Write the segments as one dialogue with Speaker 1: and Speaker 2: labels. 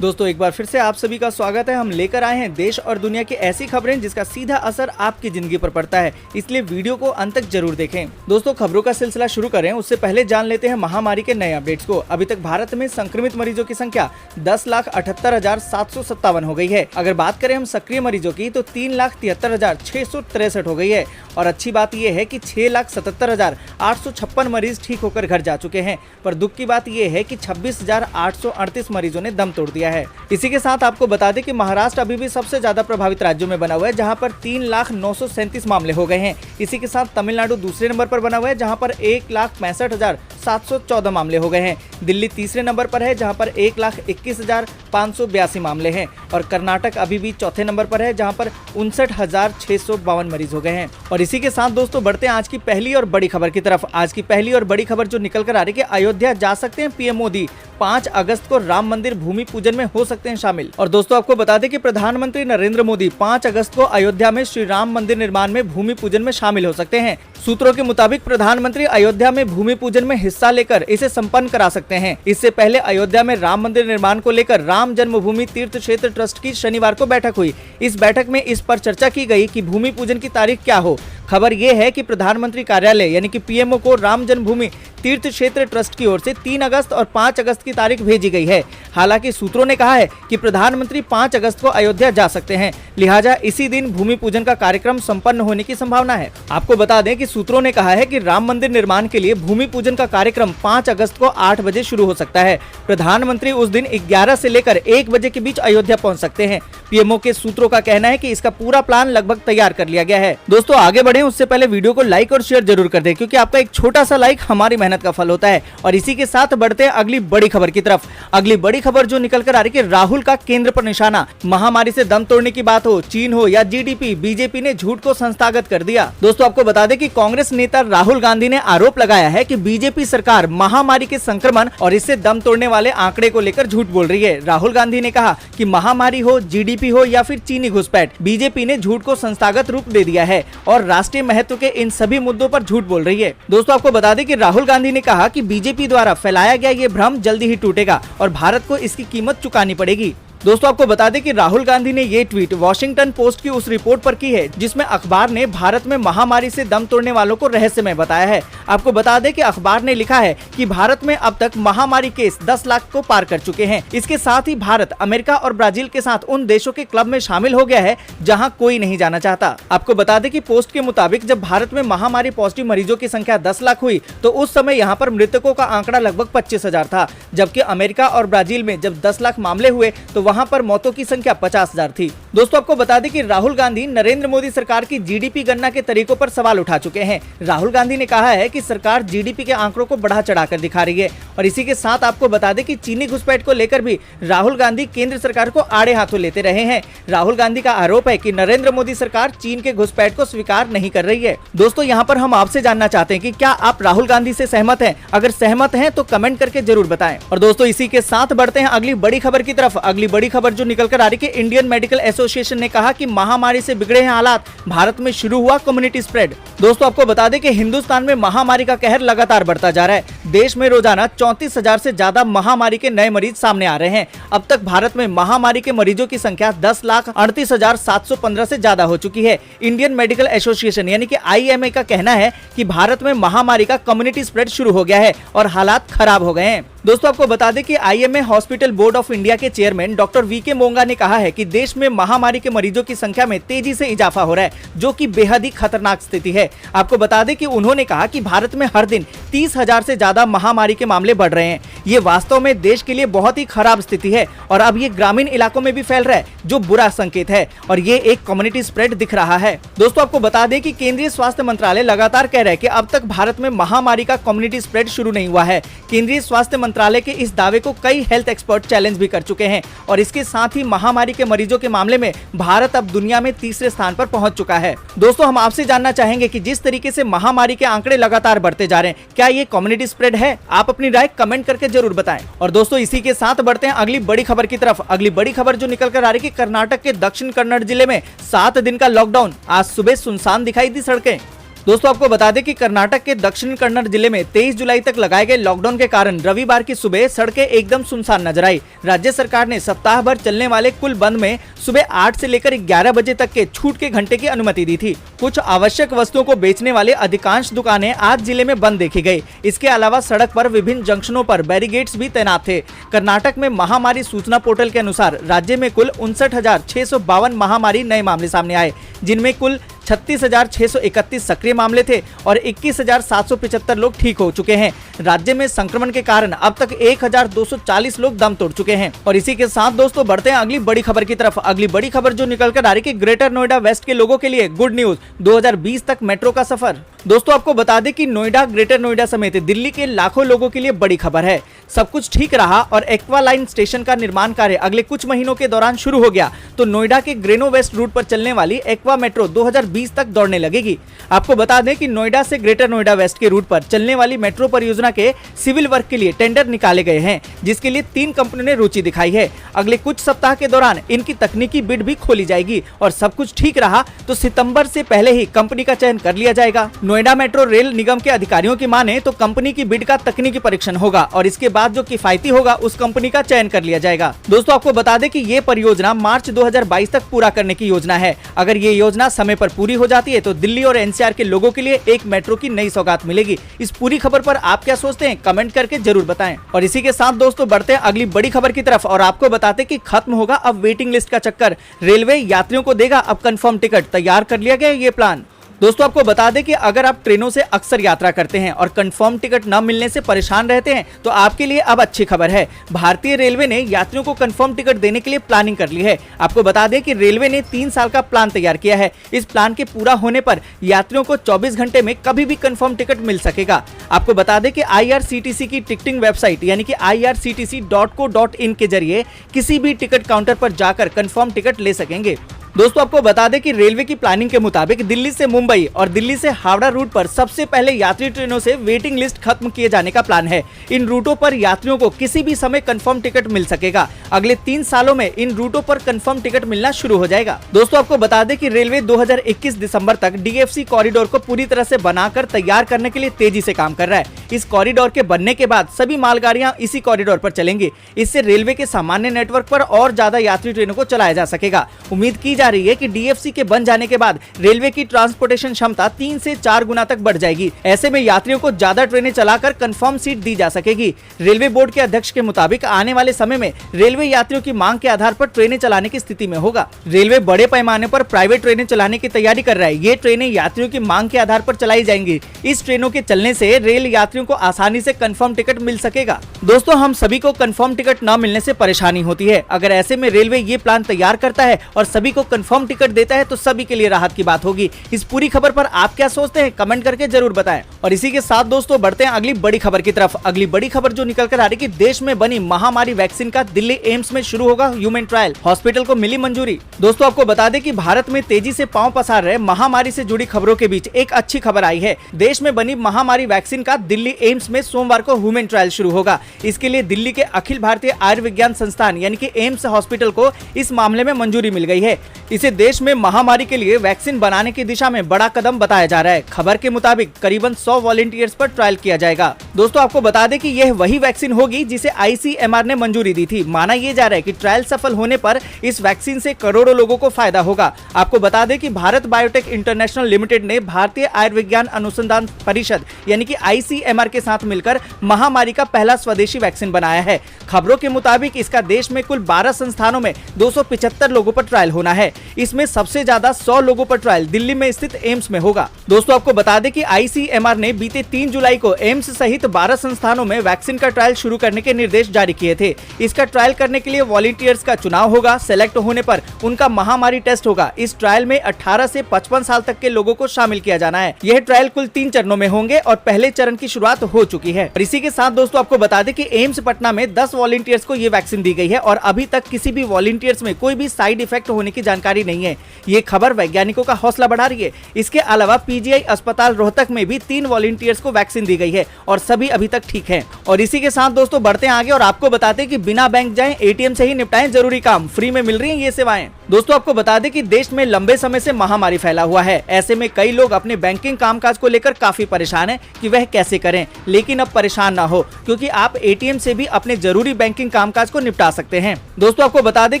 Speaker 1: दोस्तों एक बार फिर से आप सभी का स्वागत है। हम लेकर आए हैं देश और दुनिया की ऐसी खबरें जिसका सीधा असर आपकी जिंदगी पर पड़ता है, इसलिए वीडियो को अंत तक जरूर देखें। दोस्तों खबरों का सिलसिला शुरू करें उससे पहले जान लेते हैं महामारी के नए अपडेट्स को। अभी तक भारत में संक्रमित मरीजों की संख्या 10,78,757 हो गई है। अगर बात करें हम सक्रिय मरीजों की तो 3,73,663 हो गई है। और अच्छी बात यह है कि 6,77,856 मरीज ठीक होकर घर जा चुके हैं। पर दुख की बात यह है कि 26,838 मरीजों ने दम तोड़ दिया है। इसी के साथ आपको बता दें कि महाराष्ट्र अभी भी सबसे ज्यादा प्रभावित राज्यों में बना हुआ है, जहां पर 3,09,37 मामले हो गए हैं। इसी के साथ तमिलनाडु दूसरे नंबर पर बना हुआ है, जहां पर 1,65,714 मामले हो गए हैं। दिल्ली तीसरे नंबर पर है, जहां पर 1,21,582 मामले हैं। और कर्नाटक अभी भी चौथे नंबर पर है, जहां पर 59,652 मरीज हो गए हैं। और इसी के साथ दोस्तों बढ़ते हैं आज की पहली और बड़ी खबर की तरफ। आज की पहली और बड़ी खबर जो निकल कर आ रही है कि अयोध्या जा सकते हैं पीएम मोदी, 5 अगस्त को राम मंदिर भूमि पूजन में हो सकते हैं शामिल। और दोस्तों आपको बता दें कि प्रधानमंत्री नरेंद्र मोदी 5 अगस्त को अयोध्या में श्री राम मंदिर निर्माण में भूमि पूजन में शामिल हो सकते हैं। सूत्रों के मुताबिक प्रधानमंत्री अयोध्या में भूमि पूजन में हिस्सा लेकर इसे संपन्न करा सकते हैं। इससे पहले अयोध्या में राम मंदिर निर्माण को लेकर राम जन्मभूमि तीर्थ क्षेत्र ट्रस्ट की शनिवार को बैठक हुई। इस बैठक में इस पर चर्चा की गई कि भूमि पूजन की तारीख क्या हो। खबर ये है कि प्रधानमंत्री कार्यालय यानी कि पीएमओ को राम जन्मभूमि तीर्थ क्षेत्र ट्रस्ट की ओर से 3 अगस्त और 5 अगस्त की तारीख भेजी गई है। हालांकि सूत्रों ने कहा है कि प्रधानमंत्री 5 अगस्त को अयोध्या जा सकते हैं, लिहाजा इसी दिन भूमि पूजन का कार्यक्रम संपन्न होने की संभावना है। आपको बता दें कि सूत्रों ने कहा है कि राम मंदिर निर्माण के लिए भूमि पूजन का कार्यक्रम 5 अगस्त को 8 बजे शुरू हो सकता है। प्रधानमंत्री उस दिन 11 से लेकर 1 बजे के बीच अयोध्या पहुँच सकते हैं। पीएमओ के सूत्रों का कहना है कि इसका पूरा प्लान लगभग तैयार कर लिया गया है। दोस्तों आगे बढ़े उससे पहले वीडियो को लाइक और शेयर जरूर कर दें, क्योंकि आपका एक छोटा सा लाइक हमारी मेहनत का फल होता है। और इसी के साथ बढ़ते हैं अगली बड़ी खबर की तरफ। अगली बड़ी खबर जो निकल कर आ रही है कि राहुल का केंद्र पर निशाना, महामारी से दम तोड़ने की बात हो, चीन हो या जीडीपी, बीजेपी ने झूठ को संस्थागत कर दिया। दोस्तों आपको बता दें कि कांग्रेस नेता राहुल गांधी ने आरोप लगाया है कि बीजेपी सरकार महामारी के संक्रमण और इससे दम तोड़ने वाले आंकड़े को लेकर झूठ बोल रही है। राहुल गांधी ने कहा कि महामारी हो, जीडीपी हो या फिर चीनी घुसपैठ, बीजेपी ने झूठ को संस्थागत रूप दे दिया है और राष्ट्रीय महत्व के इन सभी मुद्दों पर झूठ बोल रही है। दोस्तों आपको बता दें कि राहुल गांधी ने कहा कि बीजेपी द्वारा फैलाया गया ये भ्रम जल्दी ही टूटेगा और भारत को इसकी कीमत चुकानी पड़ेगी। दोस्तों आपको बता दें कि राहुल गांधी ने ये ट्वीट वॉशिंगटन पोस्ट की उस रिपोर्ट पर की है जिसमें अखबार ने भारत में महामारी से दम तोड़ने वालों को रहस्यमय बताया है। आपको बता दें कि अखबार ने लिखा है कि भारत में अब तक महामारी केस 10 लाख को पार कर चुके हैं। इसके साथ ही भारत अमेरिका और ब्राजील के साथ उन देशों के क्लब में शामिल हो गया है जहाँ कोई नहीं जाना चाहता। आपको बता दें कि पोस्ट के मुताबिक जब भारत में महामारी पॉजिटिव मरीजों की संख्या 10 लाख हुई तो उस समय यहाँ पर मृतकों का आंकड़ा लगभग 25,000 था, जबकि अमेरिका और ब्राजील में जब 10 लाख मामले हुए तो वहाँ पर मौतों की संख्या 50,000 थी। दोस्तों आपको बता दें कि राहुल गांधी नरेंद्र मोदी सरकार की जीडीपी गणना के तरीकों पर सवाल उठा चुके हैं। राहुल गांधी ने कहा है कि सरकार जीडीपी के आंकड़ों को बढ़ा चढ़ाकर दिखा रही है। और इसी के साथ आपको बता दें कि चीनी घुसपैठ को लेकर भी राहुल गांधी केंद्र सरकार को आड़े हाथों लेते रहे हैं। राहुल गांधी का आरोप है कि नरेंद्र मोदी सरकार चीन के घुसपैठ को स्वीकार नहीं कर रही है। दोस्तों यहाँ पर हम आपसे जानना चाहते हैं कि क्या आप राहुल गांधी से सहमत हैं? अगर सहमत हैं तो कमेंट करके जरूर बताएं। और दोस्तों इसी के साथ बढ़ते हैं अगली बड़ी खबर की तरफ। अगली बड़ी खबर जो निकल कर आ रही है कि इंडियन मेडिकल एसोसिएशन ने कहा कि महामारी से बिगड़े हैं हालात, भारत में शुरू हुआ कम्युनिटी स्प्रेड। दोस्तों आपको बता दें कि हिंदुस्तान में महामारी का कहर लगातार बढ़ता जा रहा है। देश में रोजाना 34,000 से ज्यादा महामारी के नए मरीज सामने आ रहे हैं। अब तक भारत में महामारी के मरीजों की संख्या 10,38,715 से ज्यादा हो चुकी है। इंडियन मेडिकल एसोसिएशन यानी कि IMA का कहना है कि भारत में महामारी का कम्युनिटी स्प्रेड शुरू हो गया है और हालात खराब हो गए हैं। दोस्तों आपको बता दें कि IMA hospital board of India के चेयरमैन डॉक्टर VK मोंगा ने कहा है कि देश में महामारी के मरीजों की संख्या में तेजी से इजाफा हो रहा है, जो कि बेहद ही खतरनाक स्थिति है। आपको बता दें कि उन्होंने कहा कि भारत में हर दिन 30,000 से ज्यादा महामारी के मामले बढ़ रहे हैं। ये वास्तव में देश के लिए बहुत ही खराब स्थिति है और अब ये ग्रामीण इलाकों में भी फैल रहा है, जो बुरा संकेत है और ये एक कम्युनिटी स्प्रेड दिख रहा है। दोस्तों आपको बता दें कि केंद्रीय स्वास्थ्य मंत्रालय लगातार कह रहा है कि अब तक भारत में महामारी का कम्युनिटी स्प्रेड शुरू नहीं हुआ है। केंद्रीय स्वास्थ्य मंत्रालय के इस दावे को कई हेल्थ एक्सपर्ट चैलेंज भी कर चुके हैं और इसके साथ ही महामारी के मरीजों के मामले में भारत अब दुनिया में तीसरे स्थान पर पहुंच चुका है। दोस्तों हम आपसे जानना चाहेंगे कि जिस तरीके से महामारी के आंकड़े लगातार बढ़ते जा रहे हैं, क्या ये कम्युनिटी स्प्रेड है? आप अपनी राय कमेंट करके जरूर बताएं। और दोस्तों इसी के साथ बढ़ते हैं अगली बड़ी खबर की तरफ। अगली बड़ी खबर जो निकल कर आ रही है कि कर्नाटक के दक्षिण कन्नड़ जिले में 7 दिन का लॉकडाउन, आज सुबह सुनसान दिखाई दी सड़कें। दोस्तों आपको बता दें कि कर्नाटक के दक्षिण कन्नड़ जिले में 23 जुलाई तक लगाए गए लॉकडाउन के कारण रविवार की सुबह सड़कें एकदम सुनसान नजर आई। राज्य सरकार ने सप्ताह भर चलने वाले कुल बंद में सुबह 8 से लेकर 11 बजे तक के छूट के घंटे की अनुमति दी थी। कुछ आवश्यक वस्तुओं को बेचने वाले अधिकांश दुकानें आज जिले में बंद देखी गयी। इसके अलावा सड़क पर विभिन्न जंक्शनों पर बैरिकेड्स भी तैनात थे। कर्नाटक में महामारी सूचना पोर्टल के अनुसार राज्य में कुल 59,652 महामारी नए मामले सामने आए, जिनमें कुल 36,631 सक्रिय मामले थे और 21,775 लोग ठीक हो चुके हैं। राज्य में संक्रमण के कारण अब तक 1,240 लोग दम तोड़ चुके हैं। और इसी के साथ दोस्तों बढ़ते हैं अगली बड़ी खबर की तरफ। अगली बड़ी खबर जो निकल कर आ रही है कि ग्रेटर नोएडा वेस्ट के लोगों के लिए गुड न्यूज, 2020 तक मेट्रो का सफर। दोस्तों आपको बता दें कि नोएडा, ग्रेटर नोएडा समेत दिल्ली के लाखों लोगों के लिए बड़ी खबर है। सब कुछ ठीक रहा और एक्वा लाइन स्टेशन का निर्माण कार्य अगले कुछ महीनों के दौरान शुरू हो गया तो नोएडा के ग्रेनो वेस्ट रूट पर चलने वाली एक्वा मेट्रो 2020 तक दौड़ने लगेगी। आपको बता दें कि नोएडा से ग्रेटर नोएडा वेस्ट के रूट पर चलने वाली मेट्रो परियोजना के सिविल वर्क के लिए टेंडर निकाले गए हैं, जिसके लिए 3 कंपनियों ने रुचि दिखाई है। अगले कुछ सप्ताह के दौरान इनकी तकनीकी बिड भी खोली जाएगी और सब कुछ ठीक रहा तो सितंबर से पहले ही कंपनी का चयन कर लिया जाएगा। नोएडा मेट्रो रेल निगम के अधिकारियों की माने तो कंपनी की बिड का तकनीकी परीक्षण होगा और इसके बाद जो किफायती होगा उस कंपनी का चयन कर लिया जाएगा। दोस्तों आपको बता दें कि ये परियोजना मार्च 2022 तक पूरा करने की योजना है। अगर ये योजना समय पर पूरी हो जाती है तो दिल्ली और एनसीआर के लोगों के लिए एक मेट्रो की नई सौगात मिलेगी। इस पूरी खबर पर आप क्या सोचते हैं, कमेंट करके जरूर बताएं। और इसी के साथ दोस्तों बढ़ते हैं अगली बड़ी खबर की तरफ और आपको बताते कि खत्म होगा अब वेटिंग लिस्ट का चक्कर। रेलवे यात्रियों को देगा अब कंफर्म टिकट, तैयार कर लिया गया ये प्लान। दोस्तों आपको बता दें कि अगर आप ट्रेनों से अक्सर यात्रा करते हैं और कंफर्म टिकट न मिलने से परेशान रहते हैं तो आपके लिए अब अच्छी खबर है। भारतीय रेलवे ने यात्रियों को कंफर्म टिकट देने के लिए प्लानिंग कर ली है। आपको बता दें कि रेलवे ने 3 साल का प्लान तैयार किया है। इस प्लान के पूरा होने पर यात्रियों को 24 घंटे में कभी भी कंफर्म टिकट मिल सकेगा। आपको बता दें कि IRCTC की टिकटिंग वेबसाइट यानी कि irctc.co.in के जरिए किसी भी टिकट काउंटर पर जाकर कंफर्म टिकट ले सकेंगे। दोस्तों आपको बता दें कि रेलवे की प्लानिंग के मुताबिक दिल्ली से मुंबई और दिल्ली से हावड़ा रूट पर सबसे पहले यात्री ट्रेनों से वेटिंग लिस्ट खत्म किए जाने का प्लान है। इन रूटों पर यात्रियों को किसी भी समय कंफर्म टिकट मिल सकेगा। अगले 3 सालों में इन रूटों पर कंफर्म टिकट मिलना शुरू हो जाएगा। दोस्तों आपको बता दें कि रेलवे 2021 दिसंबर तक DFC कॉरिडोर को पूरी तरह से बनाकर तैयार करने के लिए तेजी से काम कर रहा है। इस कॉरिडोर के बनने के बाद सभी मालगाड़ियां इसी कॉरिडोर पर चलेंगी। इससे रेलवे के सामान्य नेटवर्क पर और ज्यादा यात्री ट्रेनों को चलाया जा सकेगा। उम्मीद की जा रही है कि DFC के बन जाने के बाद रेलवे की ट्रांसपोर्टेशन क्षमता 3 से 4 गुना तक बढ़ जाएगी। ऐसे में यात्रियों को ज्यादा ट्रेनें चलाकर कंफर्म सीट दी जा सकेगी। रेलवे बोर्ड के अध्यक्ष के मुताबिक आने वाले समय में रेलवे यात्रियों की मांग के आधार पर ट्रेनें चलाने की स्थिति में होगा। रेलवे बड़े पैमाने पर प्राइवेट ट्रेनें चलाने की तैयारी कर रहा है। ये ट्रेनें यात्रियों की मांग के आधार पर चलाई जाएंगी। इस ट्रेनों के चलने से रेल यात्रियों को आसानी से कंफर्म टिकट मिल सकेगा। दोस्तों हम सभी को कंफर्म टिकट न मिलने से परेशानी होती है। अगर ऐसे में रेलवे ये प्लान तैयार करता है और सभी को कंफर्म टिकट देता है तो सभी के लिए राहत की बात होगी। इस पूरी खबर पर आप क्या सोचते हैं, कमेंट करके जरूर बताएं। और इसी के साथ दोस्तों बढ़ते हैं अगली बड़ी खबर की तरफ। अगली बड़ी खबर जो निकल कर आ रही है कि देश में बनी महामारी वैक्सीन का दिल्ली एम्स में शुरू होगा ह्यूमन ट्रायल, हॉस्पिटल को मिली मंजूरी। दोस्तों आपको बता दें कि भारत में तेजी से पांव पसार रहे महामारी से जुड़ी खबरों के बीच एक अच्छी खबर आई है। देश में बनी महामारी वैक्सीन का दिल्ली एम्स में सोमवार को ह्यूमन ट्रायल शुरू होगा। इसके लिए दिल्ली के अखिल भारतीय आयुर्विज्ञान संस्थान यानी कि एम्स हॉस्पिटल को इस मामले में मंजूरी मिल गई है। इसे देश में महामारी के लिए वैक्सीन बनाने की दिशा में बड़ा कदम बताया जा रहा है। खबर के मुताबिक करीबन 100 वॉलंटियर्स पर ट्रायल किया जाएगा। दोस्तों आपको बता दें कि यह वही वैक्सीन होगी जिसे ICMR ने मंजूरी दी थी। माना यह जा रहा है कि ट्रायल सफल होने पर इस वैक्सीन से करोड़ों लोगों को फायदा होगा। आपको बता दें कि भारत बायोटेक इंटरनेशनल लिमिटेड ने भारतीय आयुर्विज्ञान अनुसंधान परिषद यानी कि ICMR के साथ मिलकर महामारी का पहला स्वदेशी वैक्सीन बनाया है। खबरों के मुताबिक इसका देश में कुल 12 संस्थानों में 275 लोगों पर ट्रायल होना है। इसमें सबसे ज्यादा 100 लोगों पर ट्रायल दिल्ली में स्थित एम्स में होगा। दोस्तों आपको बता दें कि ICMR ने बीते 3 जुलाई को एम्स सहित 12 संस्थानों में वैक्सीन का ट्रायल शुरू करने के निर्देश जारी किए थे। इसका ट्रायल करने के लिए वॉलंटियर्स का चुनाव होगा। सेलेक्ट होने पर उनका महामारी टेस्ट होगा। इस ट्रायल में 18 से 55 साल तक के लोगों को शामिल किया जाना है। यह ट्रायल कुल 3 चरणों में होंगे और पहले चरण की शुरुआत हो चुकी है। और इसी के साथ दोस्तों आपको बता दें कि एम्स पटना में 10 वॉलंटियर्स को ये वैक्सीन दी गई है और अभी तक किसी भी वॉलंटियर्स में कोई भी साइड इफेक्ट होने की जानकारी नहीं है। ये खबर वैज्ञानिकों का हौसला बढ़ा रही है। इसके अलावा PGI अस्पताल रोहतक में भी 3 वॉलंटियर्स को वैक्सीन दी गई है और सभी अभी तक ठीक हैं। और इसी के साथ दोस्तों बढ़ते हैं आगे और आपको बताते हैं कि बिना बैंक जाएं ATM से ही निपटाएं जरूरी काम, फ्री में मिल रही हैं ये सेवाएं। दोस्तों आपको बता दें कि देश में लंबे समय से महामारी फैला हुआ है। ऐसे में कई लोग अपने बैंकिंग कामकाज को लेकर काफी परेशान हैं कि वह कैसे करें। लेकिन अब परेशान ना हो, क्योंकि आप एटीएम से भी अपने जरूरी बैंकिंग कामकाज को निपटा सकते हैं। दोस्तों आपको बता दें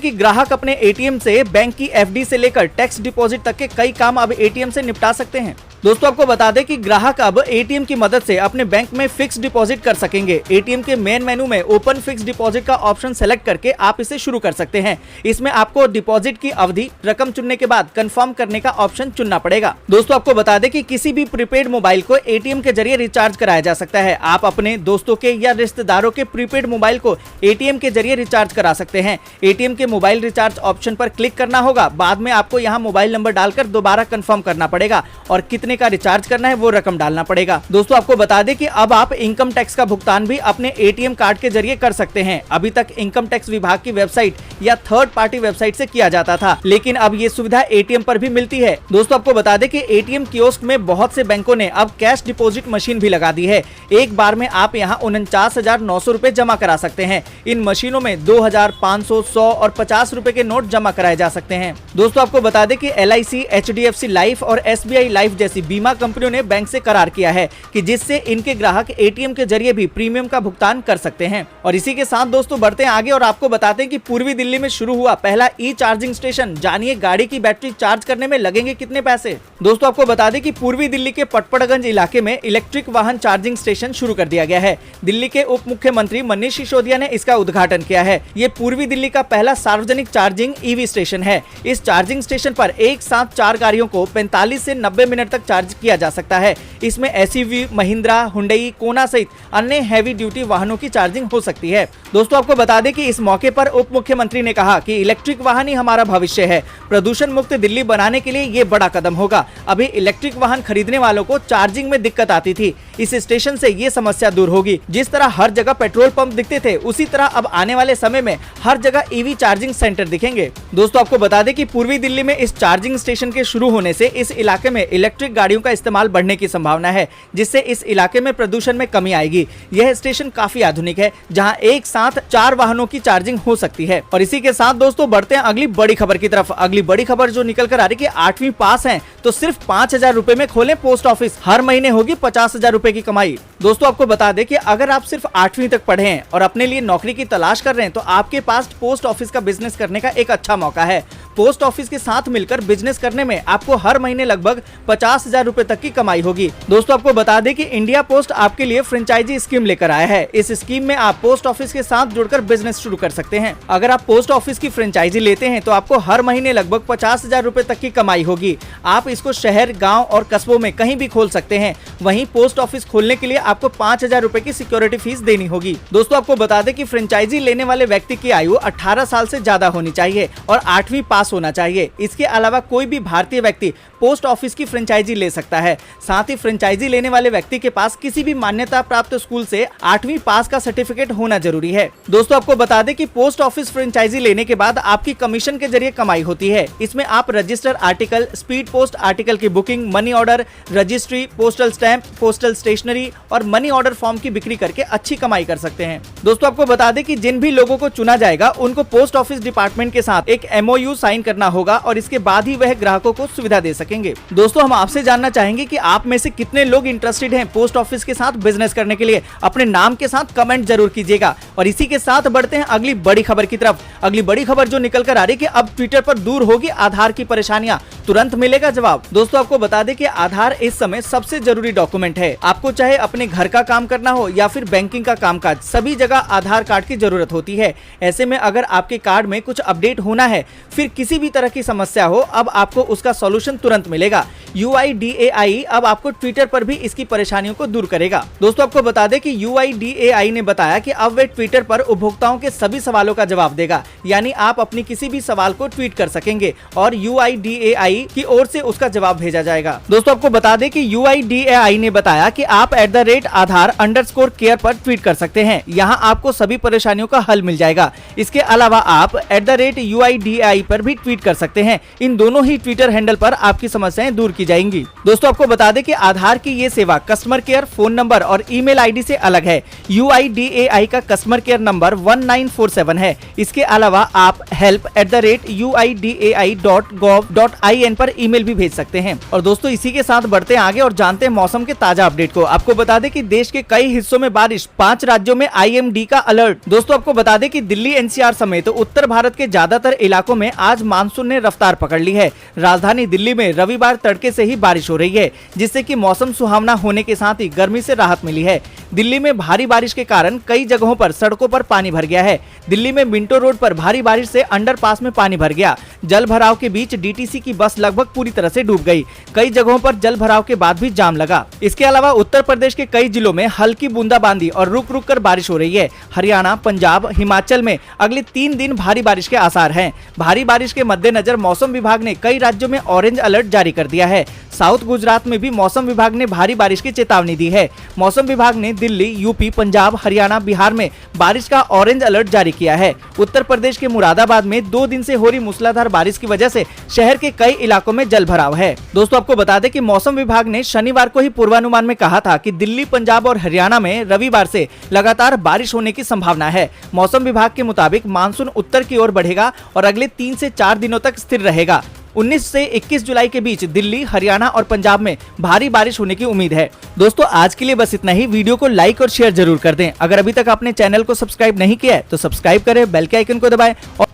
Speaker 1: कि ग्राहक अपने एटीएम से बैंक की एफडी से लेकर टैक्स डिपॉजिट तक के कई काम अब एटीएम से निपटा सकते हैं। दोस्तों आपको बता दें कि ग्राहक अब एटीएम की मदद से अपने बैंक में फिक्स डिपॉजिट कर सकेंगे। एटीएम के मेन मेनू में ओपन फिक्स डिपॉजिट का ऑप्शन सेलेक्ट करके आप इसे शुरू कर सकते हैं। इसमें आपको डिपॉजिट की अवधि, रकम चुनने के बाद कंफर्म करने का ऑप्शन चुनना पड़ेगा। दोस्तों आपको बता दें कि किसी भी प्रीपेड मोबाइल को एटीएम के जरिए रिचार्ज कराया जा सकता है। आप अपने दोस्तों के या रिश्तेदारों के प्रीपेड मोबाइल को एटीएम के जरिए रिचार्ज करा सकते हैं। एटीएम के मोबाइल रिचार्ज ऑप्शन पर क्लिक करना होगा। बाद में आपको यहाँ मोबाइल नंबर डालकर दोबारा कंफर्म करना पड़ेगा और कितने का रिचार्ज करना है वो रकम डालना पड़ेगा। दोस्तों आपको बता दें कि अब आप इनकम टैक्स का भुगतान भी अपने एटीएम कार्ड के जरिए कर सकते हैं। अभी तक इनकम टैक्स विभाग की वेबसाइट या थर्ड पार्टी वेबसाइट से किया जाता था, लेकिन अब ये सुविधा एटीएम पर भी मिलती है। दोस्तों आपको बता दें कि एटीएम कियोस्क में बहुत से बैंकों ने अब कैश डिपॉजिट मशीन भी लगा दी है। एक बार में आप यहाँ 49,900 रुपए जमा करा सकते हैं। इन मशीनों में 2,000, 500, 100 और 50 रुपए के नोट जमा कराए जा सकते हैं। दोस्तों आपको बता दें कि LIC, HDFC लाइफ और SBI लाइफ जैसी बीमा कंपनियों ने बैंक से करार किया है कि जिससे इनके ग्राहक एटीएम के जरिए भी प्रीमियम का भुगतान कर सकते हैं। और इसी के साथ दोस्तों बढ़ते हैं आगे और आपको बताते हैं कि पूर्वी दिल्ली में शुरू हुआ पहला ई चार्जिंग स्टेशन। जानिए गाड़ी की बैटरी चार्ज करने में लगेंगे कितने पैसे। दोस्तों आपको बता दें कि पूर्वी दिल्ली के पटपड़गंज इलाके में इलेक्ट्रिक वाहन चार्जिंग स्टेशन शुरू कर दिया गया है। दिल्ली के उप मुख्यमंत्री मनीष सिसोदिया ने इसका उद्घाटन किया है। ये पूर्वी दिल्ली का पहला सार्वजनिक चार्जिंग ईवी स्टेशन है। इस चार्जिंग स्टेशन पर एक साथ 4 गाड़ियों को 45 से 90 मिनट तक चार्ज किया जा सकता है। इसमें SUV, महिंद्रा, हुंडई, कोना सहित अन्य हैवी ड्यूटी वाहनों की चार्जिंग हो सकती है। दोस्तों आपको बता दें कि इस मौके पर उप मुख्यमंत्री ने कहा कि इलेक्ट्रिक वाहन ही हमारा भविष्य है। प्रदूषण मुक्त दिल्ली बनाने के लिए ये बड़ा कदम होगा। अभी इलेक्ट्रिक वाहन खरीदने वालों को चार्जिंग में दिक्कत आती थी। इस स्टेशन से ये समस्या दूर होगी। जिस तरह हर जगह पेट्रोल पंप दिखते थे, उसी तरह अब आने वाले समय में हर जगह ईवी चार्जिंग सेंटर दिखेंगे। दोस्तों आपको बता दें कि पूर्वी दिल्ली में इस चार्जिंग स्टेशन के शुरू होने से इस इलाके में इलेक्ट्रिक गाड़ियों का इस्तेमाल बढ़ने की संभावना है, जिससे इस इलाके में प्रदूषण में कमी आएगी। यह स्टेशन काफी आधुनिक है, जहां एक साथ 4 वाहनों की चार्जिंग हो सकती है। और इसी के साथ दोस्तों बढ़ते हैं अगली बड़ी खबर की तरफ। अगली बड़ी खबर जो निकल कर आ रही है कि 8वीं पास हैं तो सिर्फ 5,000 रुपए में खोलें पोस्ट ऑफिस, हर महीने होगी 50,000 रुपए की कमाई। दोस्तों आपको बता दें कि अगर आप सिर्फ 8वीं तक पढ़े हैं और अपने लिए नौकरी की तलाश कर रहे हैं तो आपके पास पोस्ट ऑफिस का बिजनेस करने का एक अच्छा मौका है। पोस्ट ऑफिस के साथ मिलकर बिजनेस करने में आपको हर महीने लगभग 50,000 रुपए तक की कमाई होगी। दोस्तों आपको बता दें कि इंडिया पोस्ट आपके लिए फ्रेंचाइजी स्कीम लेकर आया है। इस स्कीम में आप पोस्ट ऑफिस के साथ जुड़कर बिजनेस शुरू कर सकते हैं। अगर आप पोस्ट ऑफिस की फ्रेंचाइजी लेते हैं तो आपको हर महीने लगभग 50,000 रुपए तक की कमाई होगी। आप इसको शहर, गाँव और कस्बों में कहीं भी खोल सकते हैं। वहीं पोस्ट ऑफिस खोलने के लिए आपको 5,000 रुपए की सिक्योरिटी फीस देनी होगी। दोस्तों आपको बता दें कि फ्रेंचाइजी लेने वाले व्यक्ति की आयु 18 साल से ज्यादा होनी चाहिए और 8वीं पास होना चाहिए। इसके अलावा कोई भी भारतीय व्यक्ति पोस्ट ऑफिस की फ्रेंचाइजी ले सकता है। साथ ही फ्रेंचाइजी लेने वाले व्यक्ति के पास किसी भी मान्यता प्राप्त स्कूल से 8वीं पास का सर्टिफिकेट होना जरूरी है। दोस्तों आपको बता दें कि पोस्ट ऑफिस फ्रेंचाइजी लेने के बाद आपकी कमीशन के जरिए कमाई होती है। इसमें आप register article, speed post article की booking, money order, registry, postal stamp, postal stationery और मनी ऑर्डर फॉर्म की बिक्री करके अच्छी कमाई कर सकते हैं। दोस्तों आपको बता दें कि जिन भी लोगों को चुना जाएगा उनको पोस्ट ऑफिस डिपार्टमेंट के साथ एक MOU साइन करना होगा और इसके बाद ही वह ग्राहकों को सुविधा दे सकेंगे। दोस्तों हम आपसे जानना चाहेंगे कि आप में से कितने लोग इंटरेस्टेड हैं पोस्ट ऑफिस के साथ बिजनेस करने के लिए। अपने नाम के साथ कमेंट जरूर कीजिएगा। और इसी के साथ बढ़ते हैं अगली बड़ी खबर की तरफ। अगली बड़ी खबर जो निकल कर आ रही है कि अब ट्विटर पर दूर होगी आधार की परेशानियां, तुरंत मिलेगा जवाब। दोस्तों आपको बता दें कि आधार इस समय सबसे जरूरी डॉक्यूमेंट है। आपको चाहे अपने घर का काम करना हो या फिर बैंकिंग का कामकाज, सभी जगह आधार कार्ड की जरूरत होती है। ऐसे में अगर आपके कार्ड में कुछ अपडेट होना है, फिर किसी भी तरह की समस्या हो, अब आपको उसका सॉल्यूशन तुरंत मिलेगा। UIDAI अब आपको ट्विटर पर भी इसकी परेशानियों को दूर करेगा। दोस्तों आपको बता दें कि UIDAI ने बताया कि अब वे ट्विटर पर उपभोक्ताओं के सभी सवालों का जवाब देगा, यानी आप अपनी किसी भी सवाल को ट्वीट कर सकेंगे और UIDAI की ओर से उसका जवाब भेजा जाएगा। दोस्तों आपको बता दें कि UIDAI ने बताया कि आप @Aadhaar_care पर ट्वीट कर सकते हैं। यहाँ आपको सभी परेशानियों का हल मिल जाएगा। इसके अलावा आप @UIDAI पर भी ट्वीट कर सकते हैं। इन दोनों ही ट्विटर हैंडल पर आपकी समस्याएं दूर की जाएंगी। दोस्तों आपको बता दें कि आधार की ये सेवा कस्टमर केयर, फोन नंबर और ईमेल आईडी से अलग है। UIDAI का कस्टमर केयर नंबर 1947 है। इसके अलावा आप help@uidai.gov.in पर ईमेल भी भेज सकते हैं। और दोस्तों इसी के साथ बढ़ते हैं आगे और जानते हैं मौसम के ताजा अपडेट को। आपको बता दें कि देश के कई हिस्सों में बारिश, 5 राज्यों में IMD का अलर्ट। दोस्तों आपको बता दें कि दिल्ली NCR समेत उत्तर भारत के ज्यादातर इलाकों में आज मानसून ने रफ्तार पकड़ ली है। राजधानी दिल्ली में रविवार तड़के से ही बारिश हो रही है, जिससे कि मौसम सुहावना होने के साथ ही गर्मी से राहत मिली है। दिल्ली में भारी बारिश के कारण कई जगहों पर सड़कों पर पानी भर गया है। दिल्ली में मिंटो रोड पर भारी बारिश से अंडरपास में पानी भर गया। जल भराव के बीच DTC की बस लगभग पूरी तरह से डूब गई। कई जगहों पर जल भराव के बाद भी जाम लगा। इसके अलावा उत्तर प्रदेश के कई जिलों में हल्की बूंदाबांदी और रुक रुक कर बारिश हो रही है। हरियाणा, पंजाब, हिमाचल में अगले 3 दिन भारी बारिश के आसार हैं। भारी बारिश के मद्देनजर मौसम विभाग ने कई राज्यों में ऑरेंज अलर्ट जारी कर दिया है। साउथ गुजरात में भी मौसम विभाग ने भारी बारिश की चेतावनी दी है। मौसम विभाग ने दिल्ली, UP, पंजाब, हरियाणा, बिहार में बारिश का ऑरेंज अलर्ट जारी किया है। उत्तर प्रदेश के मुरादाबाद में 2 दिन से हो रही मूसलाधार बारिश की वजह से शहर के कई इलाकों में जल भराव है। दोस्तों आपको बता दें कि मौसम विभाग ने शनिवार को ही पूर्वानुमान में कहा था कि दिल्ली, पंजाब और हरियाणा में रविवार से लगातार बारिश होने की संभावना है। मौसम विभाग के मुताबिक मानसून उत्तर की ओर बढ़ेगा और अगले 3 से 4 दिनों तक स्थिर रहेगा। 19 से 21 जुलाई के बीच दिल्ली, हरियाणा और पंजाब में भारी बारिश होने की उम्मीद है। दोस्तों आज के लिए बस इतना ही। वीडियो को लाइक और शेयर जरूर कर दें। अगर अभी तक आपने चैनल को सब्सक्राइब नहीं किया है तो सब्सक्राइब करें, बेल के आइकन को दबाएं और